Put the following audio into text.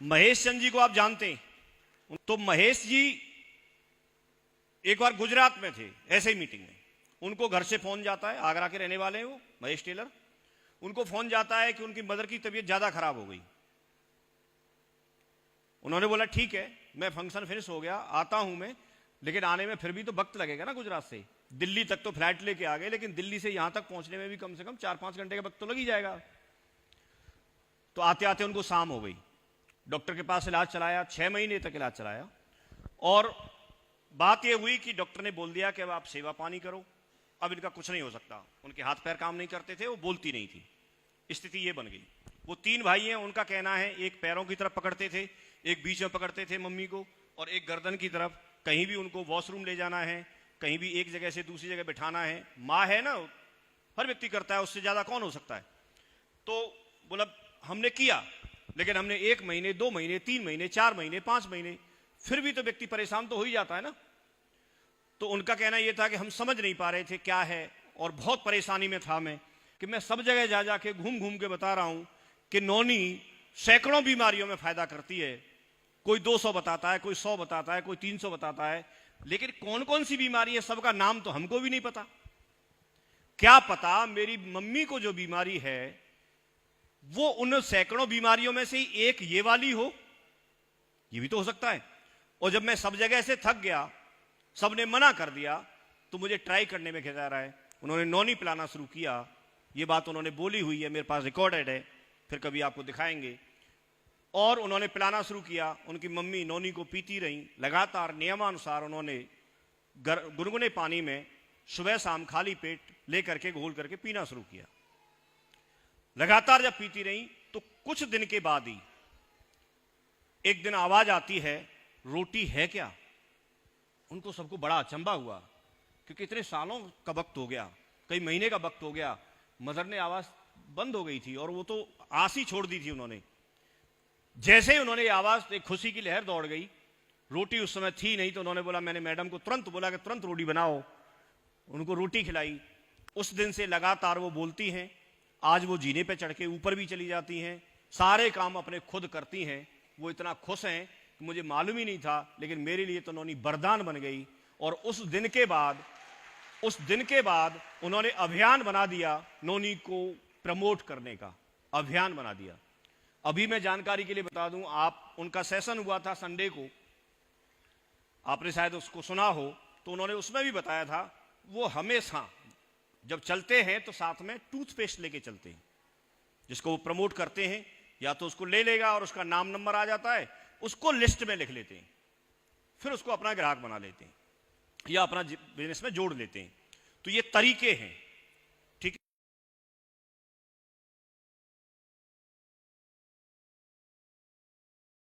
महेश चंद जी को आप जानते हैं, तो महेश जी एक बार गुजरात में थे ऐसे ही मीटिंग में, उनको घर से फोन जाता है, आगरा के रहने वाले हैं वो महेश टेलर, उनको फोन जाता है कि उनकी मदर की तबीयत ज्यादा खराब हो गई। उन्होंने बोला ठीक है, मैं फंक्शन फिनिश हो गया, आता हूं मैं, लेकिन आने में फिर भी तो वक्त लगेगा ना, गुजरात से दिल्ली तक तो फ्लाइट लेके आ गए, लेकिन दिल्ली से यहां तक पहुंचने में भी कम से कम 4-5 घंटे का वक्त तो लग ही जाएगा। तो आते आते उनको शाम हो गई। डॉक्टर के पास इलाज चलाया, 6 महीने तक इलाज चलाया, और बात यह हुई कि डॉक्टर ने बोल दिया कि अब आप सेवा पानी करो, अब इनका कुछ नहीं हो सकता। उनके हाथ पैर काम नहीं करते थे, वो बोलती नहीं थी, स्थिति ये बन गई। वो 3 भाई हैं, उनका कहना है एक पैरों की तरफ पकड़ते थे, एक बीच में पकड़ते थे मम्मी को, और एक गर्दन की तरफ। कहीं भी उनको वॉशरूम ले जाना है, कहीं भी एक जगह से दूसरी जगह बिठाना है, माँ है ना, हर व्यक्ति करता है, उससे ज्यादा कौन हो सकता है। तो बोला हमने किया, लेकिन हमने 1 महीने 2 महीने 3 महीने 4 महीने 5 महीने, फिर भी तो व्यक्ति परेशान तो हो ही जाता है ना। तो उनका कहना यह था कि हम समझ नहीं पा रहे थे क्या है, और बहुत परेशानी में था मैं, कि मैं सब जगह जा जाके घूम घूम के बता रहा हूं कि नौनी सैकड़ों बीमारियों में फायदा करती है। कोई 200 बताता है, कोई 100 बताता है, कोई 300 बताता है, लेकिन कौन कौन सी बीमारी है सबका नाम तो हमको भी नहीं पता। क्या पता मेरी मम्मी को जो बीमारी है वो उन सैकड़ों बीमारियों में से ही एक ये वाली हो, ये भी तो हो सकता है। और जब मैं सब जगह से थक गया, सबने मना कर दिया, तो मुझे ट्राई करने में क्या रहा है, उन्होंने नौनी पिलाना शुरू किया। ये बात उन्होंने बोली हुई है, मेरे पास रिकॉर्डेड है, फिर कभी आपको दिखाएंगे। और उन्होंने पिलाना शुरू किया, उनकी मम्मी नौनी को पीती रही लगातार, नियमानुसार उन्होंने गुनगुने पानी में सुबह शाम खाली पेट लेकर के घोल करके पीना शुरू किया। लगातार जब पीती रही तो कुछ दिन के बाद ही एक दिन आवाज आती है, रोटी है क्या। उनको सबको बड़ा अचंभा हुआ, क्योंकि इतने सालों का वक्त हो गया, कई महीने का वक्त हो गया, मदर ने आवाज बंद हो गई थी और वो तो आस ही छोड़ दी थी उन्होंने। जैसे ही उन्होंने आवाज, एक खुशी की लहर दौड़ गई। रोटी उस समय थी नहीं, तो उन्होंने बोला, मैंने मैडम को तुरंत बोला कि तुरंत रोटी बनाओ, उनको रोटी खिलाई। उस दिन से लगातार वो बोलती हैं। आज वो जीने पे चढ़ के ऊपर भी चली जाती हैं, सारे काम अपने खुद करती हैं। वो इतना खुश हैं कि मुझे मालूम ही नहीं था, लेकिन मेरे लिए तो नौनी वरदान बन गई। और उस दिन के बाद उन्होंने अभियान बना दिया, नौनी को प्रमोट करने का अभियान बना दिया। अभी मैं जानकारी के लिए बता दूं, आप उनका सेशन हुआ था संडे को, आपने शायद उसको सुना हो, तो उन्होंने उसमें भी बताया था वो हमेशा जब चलते हैं तो साथ में टूथपेस्ट लेके चलते हैं। जिसको वो प्रमोट करते हैं या तो उसको ले लेगा और उसका नाम नंबर आ जाता है, उसको लिस्ट में लिख लेते हैं, फिर उसको अपना ग्राहक बना लेते हैं या अपना बिजनेस में जोड़ लेते हैं। तो ये तरीके हैं।